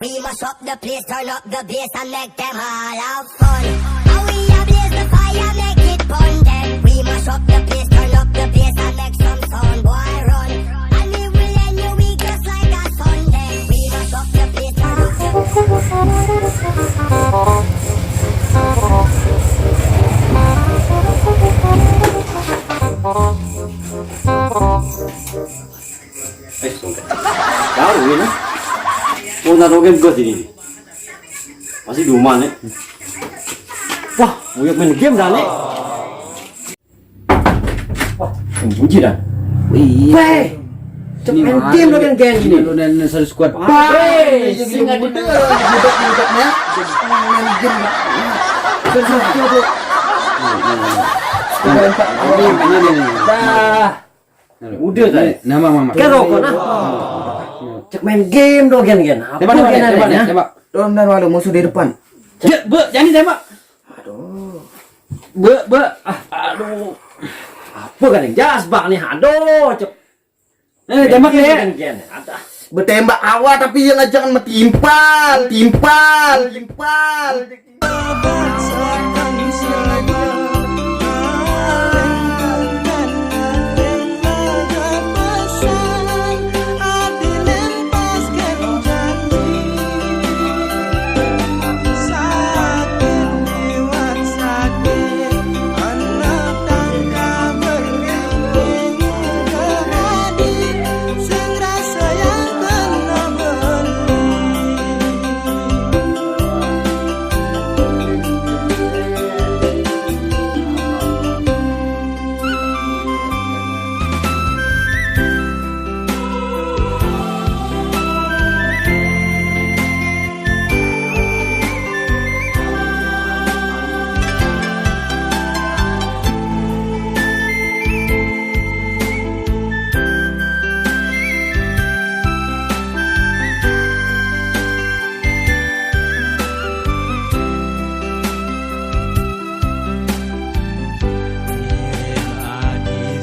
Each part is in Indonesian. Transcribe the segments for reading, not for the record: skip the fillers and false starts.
We must up the place, turn up the bass and make them all have fun. And we a blaze the fire, make it fun. Then we must up the place, turn up the bass and make some sound, boy run. And we will end your week just like a Sunday. We must up the place, turn up the Baru ini, mau naruh game gue sini, masih di rumah nih. Wah, mau main game dah nih. Wah, bunyi dah. Wih, Main game lo kan kayak gini. Lu dan satu squad. Wih, singa di tengah. Main game. Dah. Udah tadi. Nama mama. Kerok nah. Cek main game dong kan. Tembak. Dorong dan walu musuh di depan. Jangan tembak. Aduh. Aduh. Apa kan yang jasbak nih? Aduh, cek. Tembak ya. Bertembak awal tapi jangan timpal.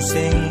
sing